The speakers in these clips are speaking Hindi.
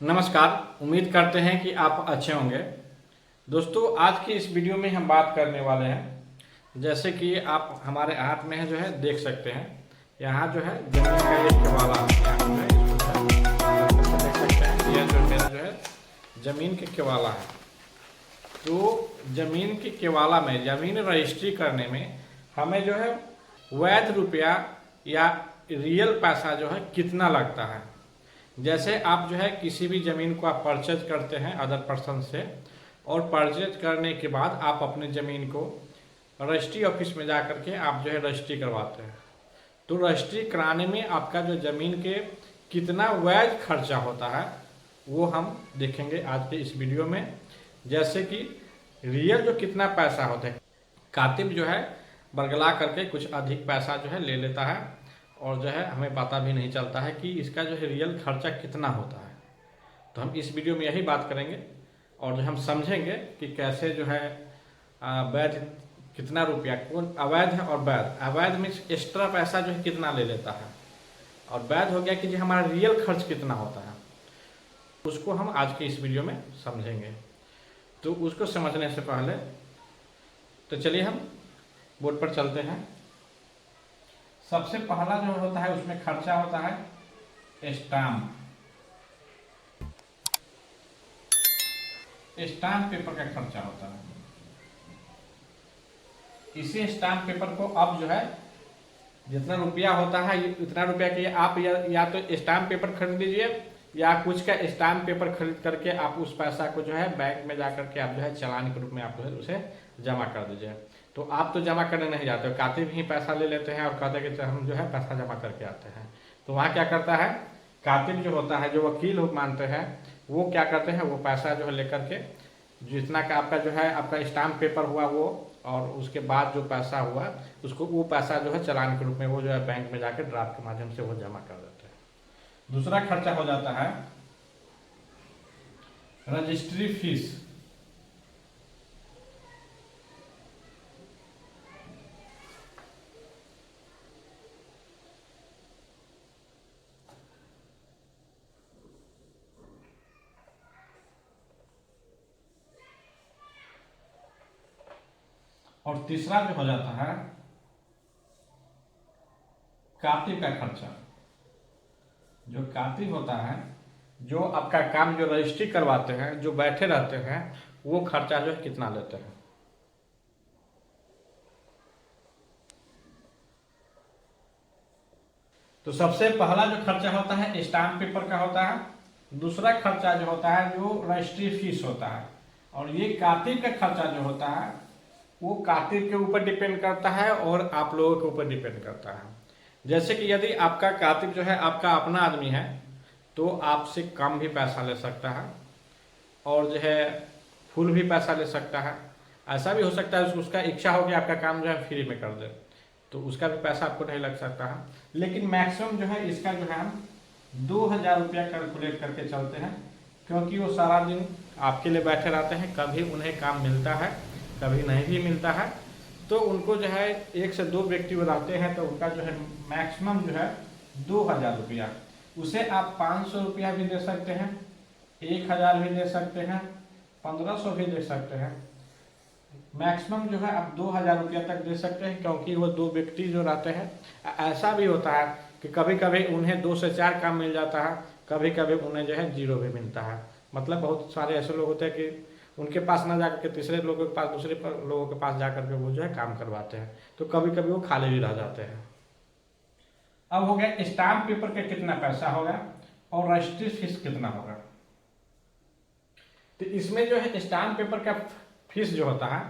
नमस्कार। उम्मीद करते हैं कि आप अच्छे होंगे। दोस्तों, आज की इस वीडियो में हम बात करने वाले हैं, जैसे कि आप हमारे हाथ में है जो है देख सकते हैं, यहाँ जो है जमीन का एक केवाला यहाँ जो है इसको देख सकते हैं। यह जो मेरा जो है जमीन के केवाला है। तो जमीन के केवाला में जमीन रजिस्ट्री करने में हमें जो है वैध रुपया या रियल पैसा जो है कितना लगता है। जैसे आप जो है किसी भी ज़मीन को आप परचेज करते हैं अदर पर्सन से, और परचेज करने के बाद आप अपने ज़मीन को रजिस्ट्री ऑफिस में जा कर के आप जो है रजिस्ट्री करवाते हैं। तो रजिस्ट्री कराने में आपका जो ज़मीन के कितना वैध खर्चा होता है वो हम देखेंगे आज के इस वीडियो में। जैसे कि रियल जो कितना पैसा होता है, कातिब जो है बरगला करके कुछ अधिक पैसा जो है ले लेता है, और जो है हमें पता भी नहीं चलता है कि इसका जो है रियल खर्चा कितना होता है। तो हम इस वीडियो में यही बात करेंगे और जो हम समझेंगे कि कैसे जो है वैध कितना रुपया, कौन अवैध है और वैध। अवैध मीन्स एक्स्ट्रा पैसा जो है कितना ले लेता है, और वैध हो गया कि जो हमारा रियल खर्च कितना होता है, उसको हम आज के इस वीडियो में समझेंगे। तो उसको समझने से पहले तो चलिए हम बोर्ड पर चलते हैं। सबसे पहला जो होता है उसमें खर्चा होता है स्टाम्प। स्टाम्प पेपर का खर्चा होता है। इसी स्टाम्प पेपर को अब जो है जितना रुपया होता है इतना रुपया के आप या तो स्टाम्प पेपर खरीद लीजिए, या कुछ का स्टाम्प पेपर खरीद करके आप उस पैसा को जो है बैंक में जाकर के आप जो है चालान के रूप में आप जो है उसे जमा कर दीजिए। तो आप तो जमा करने नहीं जाते हो, कातिब ही पैसा ले लेते हैं और कहते हैं कि हम जो है पैसा जमा करके आते हैं। तो वहाँ क्या करता है कातिब जो होता है, जो वकील मानते हैं, वो क्या करते हैं वो पैसा जो है लेकर के जितना का आपका जो है आपका स्टाम्प पेपर हुआ वो, और उसके बाद जो पैसा हुआ उसको वो पैसा जो है चालान के रूप में वो जो है बैंक में जाकर ड्राफ्ट के माध्यम से वो जमा कर देते हैं। दूसरा खर्चा हो जाता है रजिस्ट्री फीस। और तीसरा जो हो जाता है कातिब का खर्चा। जो कातिब होता है, जो आपका काम जो रजिस्ट्री करवाते हैं, जो बैठे रहते हैं, वो खर्चा जो है कितना लेते हैं। तो सबसे पहला जो खर्चा होता है स्टाम्प पेपर का होता है। दूसरा खर्चा जो होता है जो रजिस्ट्री फीस होता है। और ये कातिब का खर्चा जो होता है वो कातिब के ऊपर डिपेंड करता है और आप लोगों के ऊपर डिपेंड करता है। जैसे कि यदि आपका कातिब जो है आपका अपना आदमी है तो आपसे कम भी पैसा ले सकता है, और जो है फुल भी पैसा ले सकता है। ऐसा भी हो सकता है उसका इच्छा हो कि आपका काम जो है फ्री में कर दे, तो उसका भी पैसा आपको नहीं लग सकता है। लेकिन मैक्सिमम जो है इसका जो है हम 2000 रुपया कैलकुलेट करके चलते हैं, क्योंकि वो सारा दिन आपके लिए बैठे रहते हैं। कभी उन्हें काम मिलता है, कभी नहीं भी मिलता है। तो उनको जो है 1 से 2 व्यक्ति रहते हैं, तो उनका जो है मैक्सिमम जो है 2000 रुपया। उसे आप 500 रुपया भी दे सकते हैं, 1000 भी दे सकते हैं, 1500 भी दे सकते हैं। मैक्सिमम जो है आप 2000 रुपया तक दे सकते हैं, क्योंकि वो 2 व्यक्ति जो रहते हैं। ऐसा भी होता है कि कभी कभी उन्हें 2 से 4 काम मिल जाता है, कभी कभी उन्हें जो है 0 भी मिलता है। मतलब बहुत सारे ऐसे लोग होते हैं कि उनके पास ना जाकर के तीसरे लोगों के पास, दूसरे लोगों के पास जाकर के वो जो है काम करवाते हैं, तो कभी कभी वो खाली भी रह जाते हैं। अब हो गया स्टाम्प पेपर का कितना पैसा होगा और रजिस्ट्री फीस कितना होगा। तो इसमें जो है स्टाम्प पेपर का फीस जो होता है,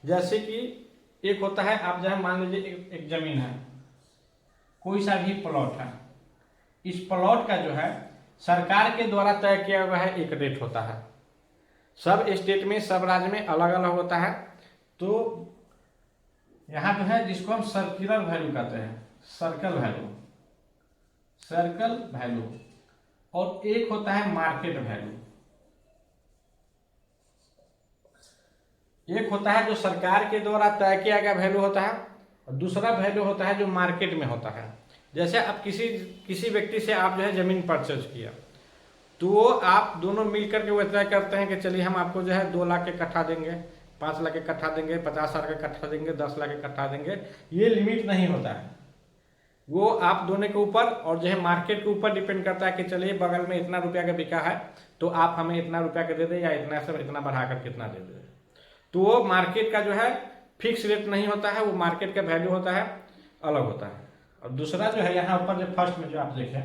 जैसे कि एक होता है आप जो है मान लीजिए एक जमीन है, कोई सा भी प्लॉट है। इस प्लॉट का जो है सरकार के द्वारा तय किया हुआ है एक रेट होता है। सब स्टेट में सब राज्य में अलग अलग होता है। तो यहाँ जो है जिसको हम सर्कुलर वैल्यू कहते हैं, सर्कल वैल्यू, सर्कल वैल्यू, और एक होता है मार्केट वैल्यू। एक होता है जो सरकार के द्वारा तय किया गया वैल्यू होता है, और दूसरा वैल्यू होता है जो मार्केट में होता है। जैसे अब किसी व्यक्ति से आप जो है जमीन परचेज किया, तो वो आप दोनों मिल करके वो तय करते हैं कि चलिए हम आपको जो है 2 लाख के कट्ठा देंगे, 5 लाख के कट्ठा देंगे, 50,000 का कट्ठा देंगे, 10 लाख के कट्ठा देंगे। ये लिमिट नहीं होता है, वो आप दोनों के ऊपर और जो है मार्केट के ऊपर डिपेंड करता है कि चलिए बगल में इतना रुपया का बिका है तो आप हमें इतना रुपया का दे दें या इतना से इतना बढ़ा कर कितना दे दें। तो वो मार्केट का जो है फिक्स रेट नहीं होता है, वो मार्केट का वैल्यू होता है, अलग होता है। और दूसरा जो है यहाँ ऊपर जो फर्स्ट में जो आप देखें,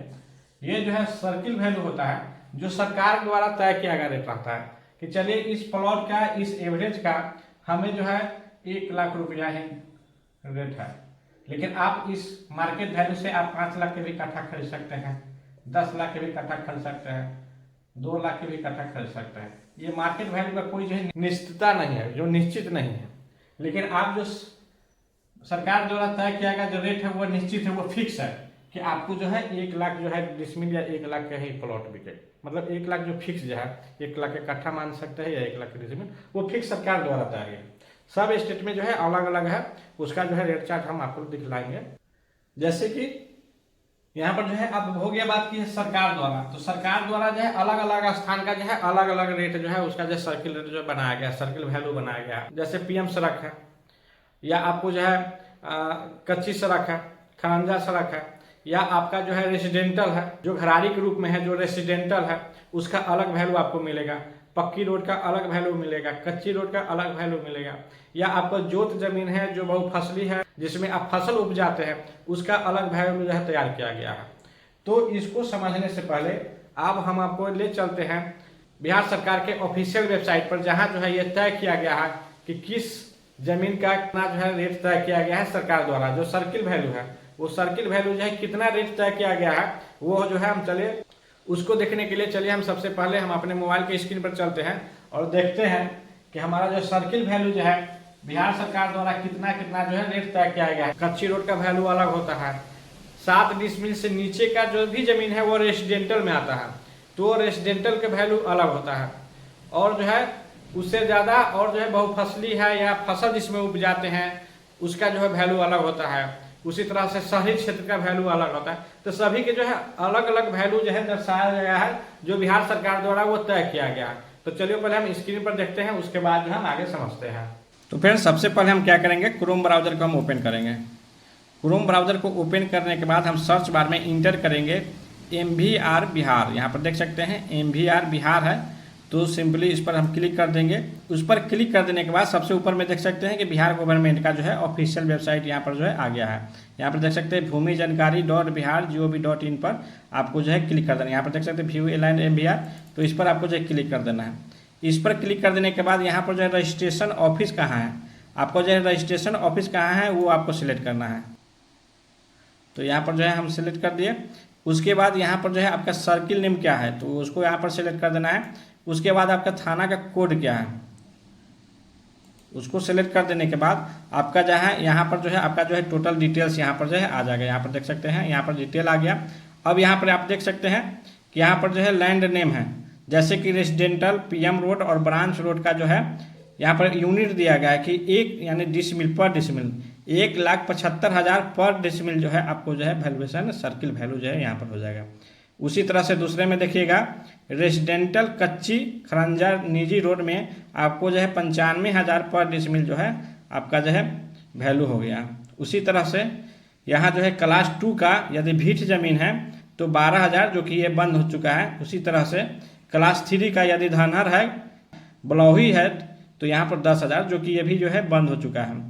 ये जो है सर्किल वैल्यू होता है, जो सरकार द्वारा तय किया गया रेट रहता है कि चलिए इस प्लॉट का, इस एवरेज का हमें जो है 1 लाख रुपया ही रेट है, लेकिन आप इस मार्केट वैल्यू से आप 5 लाख के भी कट्ठा खरीद सकते हैं, 10 लाख के भी कट्ठा खरीद सकते हैं, 2 लाख के भी कट्ठा खरीद सकते हैं। ये मार्केट वैल्यू का कोई जो है निश्चितता नहीं है, जो निश्चित नहीं है। लेकिन आप जो सरकार द्वारा तय किया गया जो रेट है वो निश्चित है, वो फिक्स है कि आपको जो है 1 लाख जो है डिसमिल या 1 लाख का ही प्लॉट बिके, मतलब 1 लाख जो फिक्स जो है 1 लाख का कट्ठा मान सकते हैं या 1 लाख का डिसमिल, वो फिक्स सरकार द्वारा तय गया। सब स्टेट में जो है अलग अलग है, उसका जो है रेट चार्ट हम आपको दिखलाएंगे। जैसे कि यहाँ पर जो है अब हो गया बात की है सरकार द्वारा, तो सरकार द्वारा जो है अलग अलग स्थान का जो है अलग अलग रेट जो है उसका जो सर्किल रेट जो बनाया गया, सर्किल वैल्यू बनाया गया। जैसे पीएम सड़क है, या आपको जो है कच्ची सड़क है, खरंजा सड़क है, या आपका जो है रेसिडेंटल है, जो घरारी के रूप में है, जो रेसिडेंटल है उसका अलग वैल्यू आपको मिलेगा, पक्की रोड का अलग वैल्यू मिलेगा, कच्ची रोड का अलग वैल्यू मिलेगा, या आपको जोत जमीन है जो बहुफसली है जिसमें आप फसल उपजाते हैं उसका अलग वैल्यू जो है तैयार किया गया है। तो इसको समझने से पहले अब हम आपको ले चलते हैं बिहार सरकार के ऑफिशियल वेबसाइट पर, जहां जो है ये तय किया गया है कि किस जमीन का कितना जो है रेट तय किया गया है सरकार द्वारा। जो सर्किल वैल्यू है वो सर्किल वैल्यू जो है कितना रेट तय किया गया है वो जो है हम चले उसको देखने के लिए चलिए हम सबसे पहले हम अपने मोबाइल के स्क्रीन पर चलते हैं और देखते हैं कि हमारा जो सर्किल वैल्यू जो है बिहार सरकार द्वारा कितना कितना जो है रेट तय किया गया है। कच्ची रोड का वैल्यू अलग होता है, 7 डिसमिल से नीचे का जो भी जमीन है वो रेसिडेंटल में आता है, तो रेसिडेंटल का वैल्यू अलग होता है। और जो है उससे ज़्यादा और जो है बहुफसली है या फसल जिसमें उपजाते हैं उसका जो है वैल्यू अलग होता है। उसी तरह से शहरी क्षेत्र का वैल्यू अलग होता है। तो सभी के जो है अलग अलग वैल्यू जो है दर्शाया गया है जो बिहार सरकार द्वारा वो तय किया गया है। तो चलिए पहले हम स्क्रीन पर देखते हैं, उसके बाद जो हम आगे समझते हैं। तो फिर सबसे पहले हम क्या करेंगे, क्रोम ब्राउजर को हम ओपन करेंगे। क्रोम ब्राउजर को ओपन करने के बाद हम सर्च बार में इंटर करेंगे MVR बिहार। यहाँ पर देख सकते हैं MVR बिहार है, तो सिंपली इस पर हम क्लिक कर देंगे। उस पर क्लिक कर देने के बाद सबसे ऊपर में देख सकते हैं कि बिहार गवर्नमेंट का जो है ऑफिशियल वेबसाइट यहाँ पर जो है आ गया है। यहाँ पर देख सकते हैं भूमि जानकारी .bihar.gov.in पर आपको जो है क्लिक कर देना है। यहाँ पर देख सकते हैं व्यू एलाइन MVR, तो इस पर आपको जो है क्लिक कर देना है। इस पर क्लिक कर देने के बाद यहाँ पर जो है रजिस्ट्रेशन ऑफिस कहाँ है, आपको जो है रजिस्ट्रेशन ऑफिस कहाँ है वो आपको सिलेक्ट करना है। तो यहाँ पर जो है हम सिलेक्ट कर दिए। उसके बाद यहाँ पर जो है आपका सर्किल नेम क्या है तो उसको यहाँ पर सिलेक्ट कर देना है। उसके बाद आपका थाना का कोड क्या है उसको सेलेक्ट कर देने के बाद आपका जो है यहाँ पर जो है आपका जो है टोटल डिटेल्स यहाँ पर जो है आ जाएगा। यहाँ पर देख सकते हैं यहाँ पर डिटेल आ गया। अब यहाँ पर आप देख सकते हैं कि यहाँ पर जो है लैंड नेम है, जैसे कि रेसिडेंटल, PM रोड और ब्रांच रोड का जो है यहाँ पर यूनिट दिया गया है कि 1 यानी डिसमिल पर डिसमिल 1,75,000 पर डिसमिल जो है आपको जो है वैल्यूएशन सर्किल वैल्यू जो है यहाँ पर हो जाएगा। उसी तरह से दूसरे में देखिएगा रेसिडेंटल कच्ची खरंजा निजी रोड में आपको जो है 95,000 पर डिसमिल जो है आपका जो है वैल्यू हो गया। उसी तरह से यहाँ जो है क्लास 2 का यदि भीठ जमीन है तो 12,000 जो कि ये बंद हो चुका है। उसी तरह से क्लास 3 का यदि धनहर है बलौही है तो यहाँ पर 10,000 जो कि ये भी जो है बंद हो चुका है।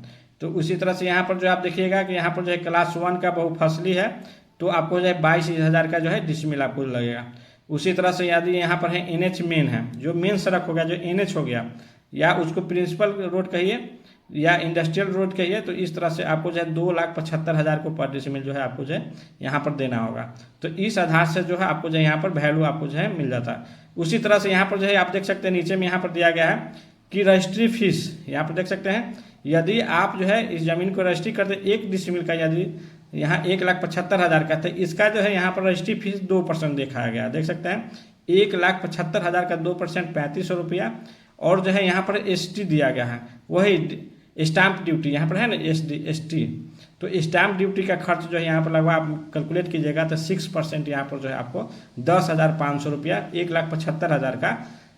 तो उसी तरह से यहाँ पर जो आप देखिएगा कि यहाँ पर जो है क्लास 1 का बहुफसली है तो आपको जो है 22,000 का जो है डिसमिल आपको लगेगा। उसी तरह से यदि यहाँ पर है NH मेन है, जो मेन सड़क हो गया जो NH हो गया, या उसको प्रिंसिपल रोड कहिए या इंडस्ट्रियल रोड कहिए, तो इस तरह से आपको जो है 2,75,000 को पर डिसमिल जो है आपको जो है यहाँ पर देना होगा। तो इस आधार से जो है आपको जो है यहाँ पर वैल्यू आपको जो है मिल जाता है। उसी तरह से यहाँ पर जो है आप देख सकते हैं नीचे में यहाँ पर दिया गया है कि रजिस्ट्री फीस, यहाँ पर देख सकते हैं यदि आप जो है इस जमीन को रजिस्ट्री करते 1 डिसमिल का यदि यहाँ 1,75,000 का, तो इसका जो है यहाँ पर रजिस्ट्री फीस 2% दिखाया गया। देख सकते हैं 1,75,000 का 2% 3,500 रुपया, और जो है यहाँ पर ST दिया गया है वही स्टाम्प ड्यूटी यहाँ पर है ना ST, तो स्टाम्प ड्यूटी का खर्च जो है यहाँ पर लगभग आप कैलकुलेट कीजिएगा तो 6% यहाँ पर जो है आपको 10,500 रुपया, 1,75,000 का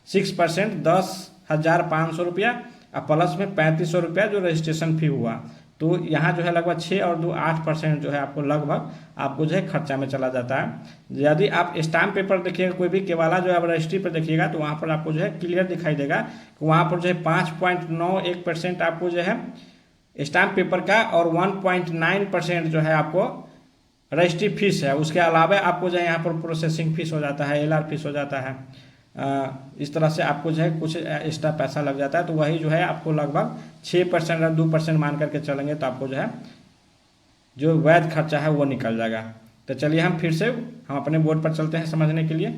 6% 10,500 रुपया और प्लस में 3500 रुपया जो रजिस्ट्रेशन फी हुआ। तो यहाँ जो है लगभग 6 और 2 8% जो है आपको लगभग आपको जो है खर्चा में चला जाता है। यदि आप स्टाम्प पेपर देखिएगा कोई भी केवाला जो है रजिस्ट्री पर देखिएगा तो वहाँ पर आपको जो है क्लियर दिखाई देगा कि वहाँ पर जो है 5.91% आपको जो है स्टाम्प पेपर का और 1.9% जो है आपको रजिस्ट्री फीस है। उसके अलावा आपको जो है यहाँ पर प्रोसेसिंग फीस हो जाता है, LR फीस हो जाता है, इस तरह से आपको जो है कुछ एक्स्ट्रा पैसा लग जाता है। तो वही जो है आपको लगभग 6% और 2% मान करके चलेंगे तो आपको जो है जो वैध खर्चा है वो निकल जाएगा। तो चलिए हम फिर से हम अपने बोर्ड पर चलते हैं समझने के लिए।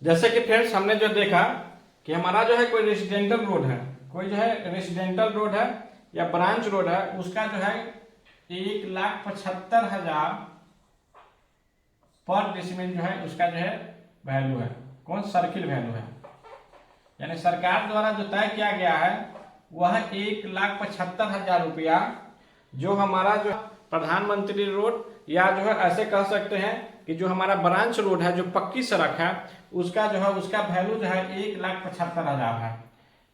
जैसे कि फ्रेंड्स हमने जो देखा कि हमारा जो है कोई रेसिडेंटल रोड है, कोई जो है रेसिडेंटल रोड है या ब्रांच रोड है, उसका जो है 1,75,000 पर डिसमिल जो है उसका जो है वैल्यू है। कौन? सर्किल वैल्यू है। यानी सरकार द्वारा जो तय किया गया है वह 1,75,000 रुपया जो हमारा जो प्रधानमंत्री रोड या जो है ऐसे कह सकते हैं कि जो हमारा ब्रांच रोड है जो पक्की सड़क है उसका जो है उसका वैल्यू जो है 1,75,000 है।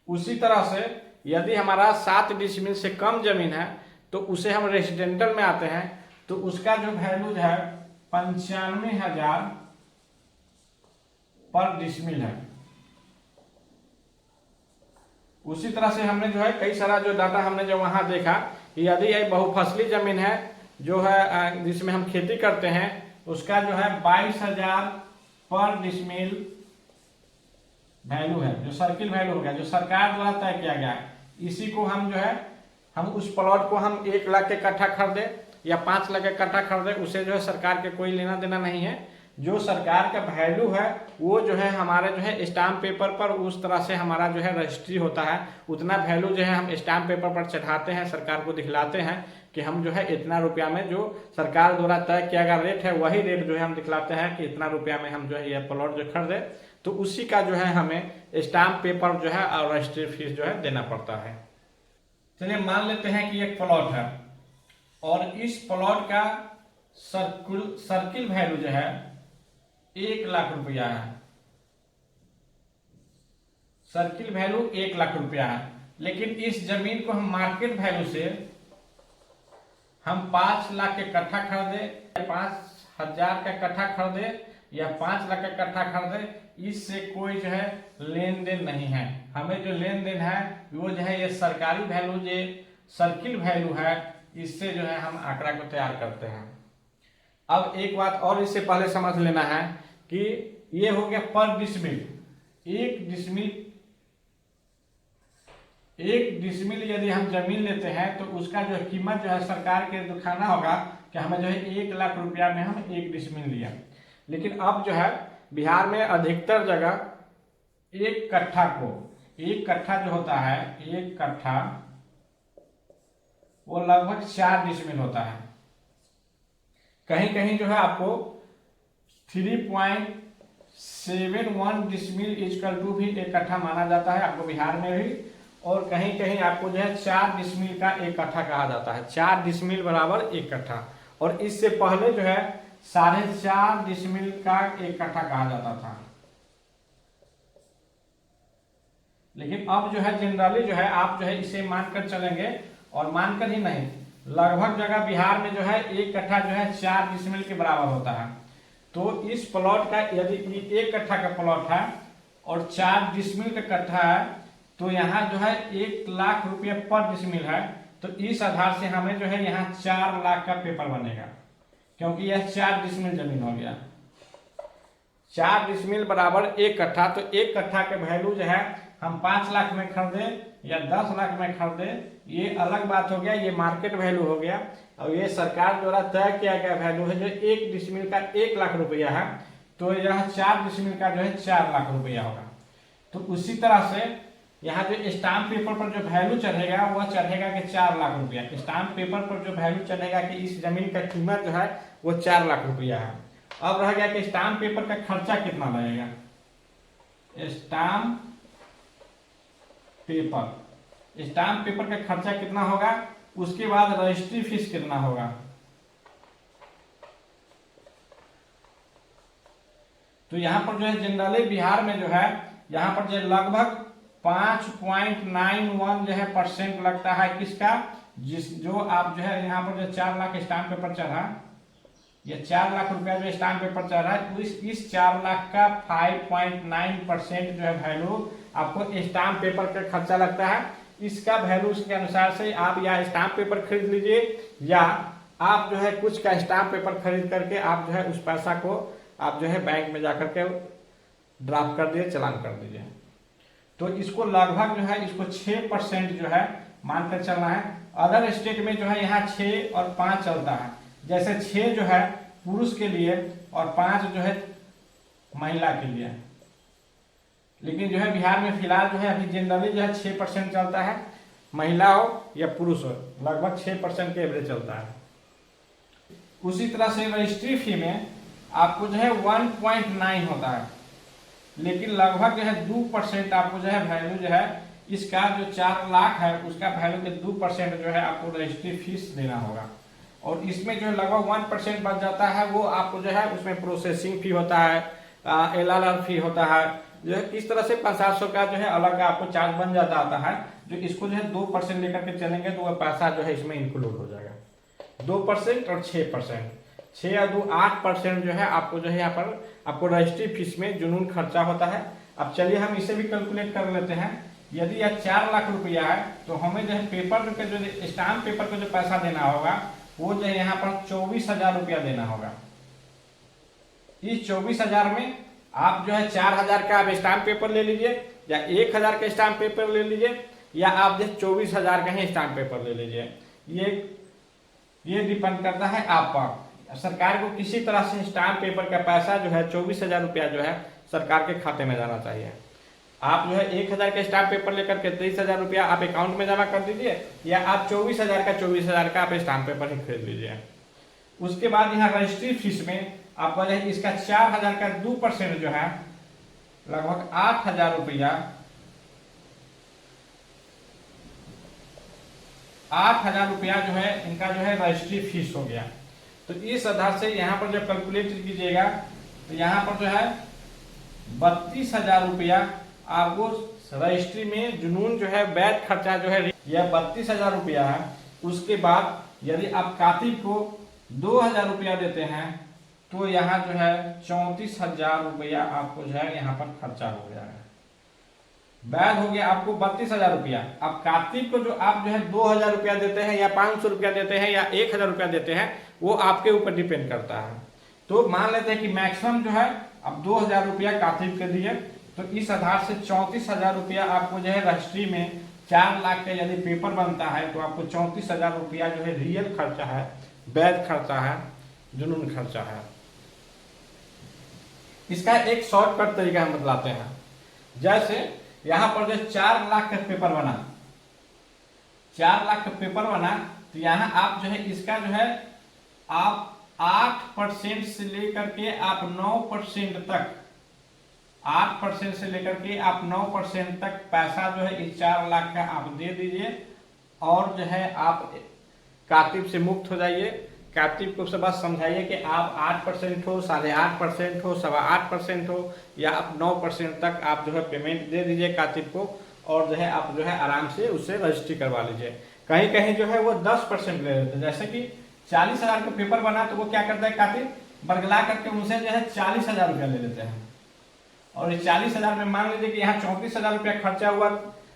उसी तरह से यदि हमारा 7 डिसमिल से कम जमीन है तो उसे हम रेसिडेंटल में आते हैं तो उसका जो वैल्यू जो है 95,000 पर डिसमिल है। उसी तरह से हमने जो है कई सारा जो डाटा हमने जो वहां देखा कि यदि ये बहुफसली जमीन है जो है जिसमें हम खेती करते हैं उसका जो है 22,000 पर डिसमिल वैल्यू है, जो सर्किल वैल्यू हो गया जो सरकार द्वारा तय किया गया है। इसी को हम जो है हम उस प्लॉट को हम 1 लाख के कट्ठा खरीदे या 5 लाख के कट्ठा खरीदे उसे जो है सरकार के कोई लेना देना नहीं है। जो सरकार का वैल्यू है वो जो है हमारे जो है स्टाम्प पेपर पर उस तरह से हमारा जो है रजिस्ट्री होता है, उतना वैल्यू जो है हम स्टाम्प पेपर पर चढ़ाते हैं, सरकार को दिखलाते हैं कि हम जो है इतना रुपया में जो सरकार द्वारा तय किया गया रेट है वही रेट जो है हम दिखलाते हैं कि इतना रुपया में हम जो है यह प्लॉट जो खरीदे, तो उसी का जो है हमें स्टाम्प पेपर जो है और रजिस्ट्री फीस जो है देना पड़ता है। चलिए मान लेते हैं कि एक प्लॉट है और इस प्लॉट का सर्किल वैल्यू जो है 1 लाख रुपया है। सर्किल वैल्यू 1 लाख रुपया है, लेकिन इस जमीन को हम मार्केट वैल्यू से हम 5 लाख के कट्ठा खरीदे, 5,000 का कट्ठा खरीदे या 5 लाख का कट्ठा खरीदे, इससे कोई जो है लेन देन नहीं है। हमें जो लेन देन है वो जो है ये सरकारी वैल्यू जो सर्किल वैल्यू है इससे जो है हम आंकड़ा को तैयार करते हैं। अब एक बात और इससे पहले समझ लेना है कि ये हो गया पर डिसमिल। एक डिसमिल यदि हम जमीन लेते हैं तो उसका जो कीमत जो है सरकार के दिखाना होगा कि हमें जो है 1 लाख रुपया में हम 1 डिसमिल लिया। लेकिन अब जो है बिहार में अधिकतर जगह एक कट्ठा जो होता है 1 कट्ठा वो लगभग 4 डिसमिल होता है। कहीं कहीं जो है आपको 3.71 डिसमिल इक्वल टू भी 1 कट्ठा माना जाता है आपको बिहार में भी, और कहीं कहीं आपको जो है 4 डिसमिल का 1 कट्ठा कहा जाता है। 4 डिसमिल बराबर 1 कट्ठा, और इससे पहले जो है 4.5 डिसमिल का 1 कट्ठा कहा जाता था। लेकिन अब जो है जनरली जो है आप जो है इसे मानकर चलेंगे, और मानकर ही नहीं लगभग जगह बिहार में जो है 1 कट्ठा जो है 4 डिसमिल के बराबर होता है। तो इस प्लॉट का यदि 1 कट्ठा का प्लॉट है और 4 डिसमिल का कट्ठा है तो यहाँ जो है 1 लाख रुपये पर डिसमिल है, तो इस आधार से हमें जो है यहाँ 4 लाख का पेपर बनेगा, क्योंकि यह 4 डिसमिल जमीन हो गया। 4 डिसमिल बराबर 1 कट्ठा, तो 1 कट्ठा के वैल्यू जो है हम 5 लाख में खरीदे या 10 लाख में खरीदे ये अलग बात हो गया, ये मार्केट वैल्यू हो गया। और ये सरकार द्वारा तय किया गया वैल्यू है जो 1 डिसमिल का 1 लाख रुपया है, तो यह 4 डिसमिल का जो है 4 लाख रुपया होगा। तो उसी तरह से यहाँ जो स्टाम्प पेपर पर जो वैल्यू चढ़ेगा वह चढ़ेगा कि 4 लाख रुपया। स्टाम्प पेपर पर जो वैल्यू चढ़ेगा कि इस जमीन का कीमत जो है वो 4 लाख रुपया है। अब रह गया कि स्टाम्प पेपर का खर्चा कितना लगेगा। स्टाम्प पेपर स्टाम्प पेपर का खर्चा कितना होगा, उसके बाद रजिस्ट्री फीस कितना होगा। तो यहाँ पर जो है जनरली बिहार में जो है यहाँ पर जो लगभग 5.91 जो है % लगता है किसका, जो आप जो है यहाँ पर जो 4 लाख स्टाम्प पेपर चढ़ा, ये 4 लाख रुपया जो स्टाम्प पेपर चढ़ा है, इस 4 लाख का 5.9% जो है वैल्यू आपको स्टाम्प पेपर का खर्चा लगता है। इसका वैल्यू के अनुसार से आप या स्टाम्प पेपर खरीद लीजिए या आप जो है कुछ का स्टाम्प पेपर खरीद करके आप जो है उस पैसा को आप जो है बैंक में जाकर के ड्राफ्ट कर दिए, चालान कर दीजिए। तो इसको लगभग जो है इसको 6% जो है मानकर चलना है। अदर स्टेट में जो है यहाँ 6 और 5 चलता है, जैसे 6 जो है पुरुष के लिए और 5 जो है महिला के लिए। लेकिन जो है बिहार में फिलहाल जो है अभी जनरली जो है 6% चलता है, महिला हो या पुरुष हो लगभग 6% के एवरेज चलता है। उसी तरह से रजिस्ट्री फी में आपको जो है 1.9 होता है, लेकिन लगभग जो है 2% आपको जो है वैल्यू जो है इसका जो 4 लाख है उसका वैल्यू के 2% जो है आपको रजिस्ट्री फीस देना होगा। और इसमें जो है लगभग 1% बच जाता है, वो आपको जो है उसमें प्रोसेसिंग फी होता है, LLR फी होता है, जो है इस तरह से 500 का जो है अलग का आपको चार्ज बन जाता आता है। जो इसको जो है 2% लेकर के चलेंगे तो वह पैसा जो है इसमें इंक्लूड हो जाएगा। 2% और 6%, 6 और 2 8% जो है आपको जो है यहाँ पर आपको रजिस्ट्री फीस में जुनून खर्चा होता है। अब चलिए हम इसे भी कैलकुलेट कर लेते हैं। यदि यह 4 लाख रुपया है तो हमें जो है पेपर के जो स्टाम्प पेपर को जो पैसा देना होगा वो जो है यहाँ पर 24,000 रुपया देना होगा। इस 24,000 में आप जो है 4,000 का आप स्टाम्प पेपर ले लीजिए या 1,000 का स्टाम्प पेपर ले लीजिए या आप जो 24,000 का ही स्टाम्प पेपर ले लीजिए। ये डिपेंड करता है आप पर। सरकार को किसी तरह से स्टाम्प पेपर का पैसा जो है 24,000 रुपया जो है सरकार के खाते में जाना चाहिए। आप जो है 1,000 का स्टाम्प पेपर लेकर के 23,000 रुपया आप अकाउंट में जमा कर दीजिए या आप 24,000 का आप स्टाम्प पेपर ही खरीद लीजिए। उसके बाद यहाँ रजिस्ट्री फीस में आपका जो है इसका 4,000 का 2% जो है लगभग 8,000 रुपया, 8,000 रुपया जो है इनका जो है रजिस्ट्री फीस हो गया। तो इस आधार से यहाँ पर जब कैलकुलेट कीजिएगा तो यहाँ पर जो है 32,000 रुपया आपको रजिस्ट्री में जुनून जो है वैध खर्चा जो है यह 32,000 रुपया है। उसके बाद यदि आप कातिब को 2,000 रुपया देते हैं तो यहाँ जो है 34,000 रुपया आपको जो है यहाँ पर खर्चा हो गया है। वैध हो गया आपको 32,000 रुपया। अब कातिब को जो आप जो है 2,000 रुपया देते हैं या 500 रुपया देते हैं या 1,000 रुपया देते हैं वो आपके ऊपर डिपेंड करता है। तो मान लेते हैं कि मैक्सिमम जो है अब 2,000 रुपया कातिब के दिए, तो इस आधार से 34,000 रुपया आपको जो है रजिस्ट्री में 4 लाख का यदि पेपर बनता है तो आपको 34,000 रुपया जो है रियल खर्चा है, वैध खर्चा है, जुनून खर्चा है। इसका एक शॉर्टकट तरीका हम बतलाते हैं। जैसे यहाँ पर जो 4 लाख का पेपर बना, 4 लाख का पेपर बना तो यहाँ आप जो है इसका जो है आप 8% से लेकर के आप 9% तक, 8% से लेकर के आप 9% तक पैसा जो है इस 4 लाख का आप दे दीजिए और जो है आप कातिब से मुक्त हो जाइए। कातिब को बस समझाइए कि आप 8% हो, 8.5% हो, 8.25% हो या आप 9% तक आप जो है पेमेंट दे दीजिए कातिब को और जो है आप जो है आराम से उससे रजिस्ट्री करवा लीजिए। कहीं कहीं जो है वो 10% ले लेते हैं। जैसे कि 40,000 का पेपर बना तो वो क्या करता है कातिब बरगला करके उनसे जो है 40,000 रुपया ले लेते हैं और इस 40,000 में मान लीजिए कि यहाँ 34,000 रुपया खर्चा हुआ,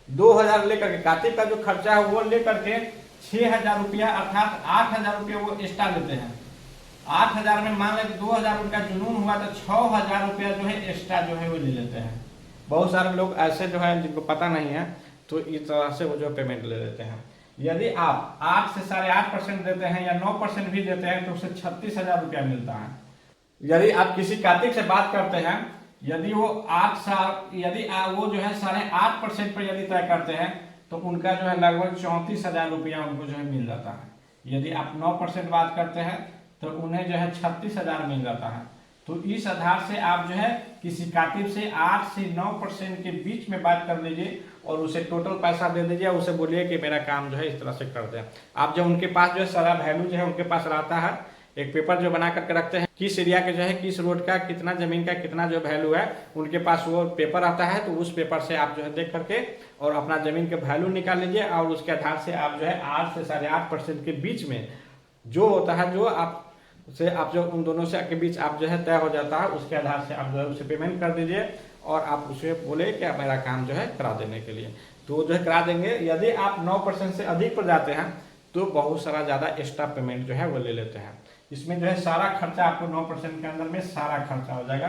2,000 लेकर के कातिब का जो खर्चा है वो लेकर के 6,000 रुपया अर्थात 8,000 रुपया वो एक्स्ट्रा लेते हैं। 8,000 में मान लेते 2,000 उनका जुनून हुआ तो 6,000 रुपया जो है एक्स्ट्रा जो है वो ले लेते हैं। बहुत सारे लोग ऐसे जो है जिनको पता नहीं है तो इस तरह से वो जो पेमेंट ले लेते हैं। यदि आप 8 से 8.5% देते हैं या 9% भी देते हैं तो उससे 36,000 रुपया मिलता है। यदि आप किसी कातिब से बात करते हैं, यदि वो वो जो है 8.5% पर यदि तय करते हैं तो उनका जो है लगभग 34,000 रुपया उनको जो है मिल जाता है। यदि आप 9% बात करते हैं तो उन्हें जो है 36,000 मिल जाता है। तो इस आधार से आप जो है किसी कातिब से 8 से 9% के बीच में बात कर लीजिए और उसे टोटल पैसा दे दीजिए, उसे बोलिए कि मेरा काम जो है इस तरह से कर दें। आप जब उनके पास जो है सारा वैल्यू जो है उनके पास रहता है, एक पेपर जो बना करके रखते हैं, किस एरिया के जो है किस रोड का कितना जमीन का कितना जो वैल्यू है, उनके पास वो पेपर आता है। तो उस पेपर से आप जो है देख करके और अपना जमीन के वैल्यू निकाल लीजिए और उसके आधार से आप जो है 8 से 8.5% के बीच में जो होता है, जो आप से आप जो उन दोनों से के बीच आप जो है तय हो जाता है, उसके आधार से आप जो है उसे पेमेंट कर दीजिए और आप उसे बोले कि आप मेरा काम जो है करा देने के लिए, तो जो है करा देंगे। यदि आप 9% से अधिक पर जाते हैं तो बहुत सारा ज़्यादा एक्स्ट्रा पेमेंट जो है वो ले लेते हैं। इसमें जो है सारा खर्चा आपको 9% के अंदर में सारा खर्चा हो जाएगा,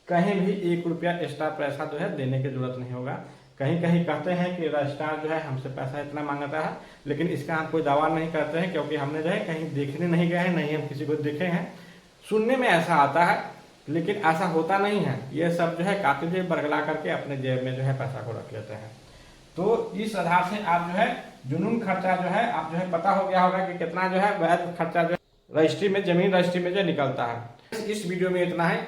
कहीं भी 1 रुपया एक्स्ट्रा पैसा जो है देने की जरूरत नहीं होगा। कहीं कहीं कहते हैं कि रजिस्ट्रार जो है हमसे पैसा इतना मांगता है, लेकिन इसका हम कोई दावा नहीं करते हैं, क्योंकि हमने जो है कहीं देखने नहीं गए हैं, नहीं हम किसी को देखे हैं। सुनने में ऐसा आता है लेकिन ऐसा होता नहीं है। ये सब जो है कातिब बरगला करके अपने जेब में जो है पैसा को रख लेते हैं। तो इस आधार से आप जो है जुनून खर्चा जो है आप जो है पता हो गया होगा कि कितना जो है वैध खर्चा जो रजिस्ट्री में, जमीन रजिस्ट्री में जो निकलता है। इस वीडियो में इतना है।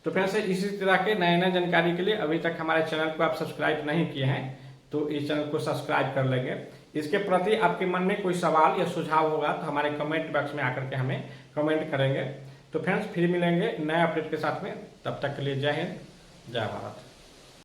तो फिर से इसी तरह के नए नए जानकारी के लिए अभी तक हमारे चैनल को आप सब्सक्राइब नहीं किए हैं तो इस चैनल को सब्सक्राइब कर लेंगे। इसके प्रति आपके मन में कोई सवाल या सुझाव होगा तो हमारे कमेंट बॉक्स में आकर के हमें कमेंट करेंगे। तो फ्रेंड्स फिर मिलेंगे नए अपडेट के साथ में, तब तक के लिए जय हिंद, जय भारत।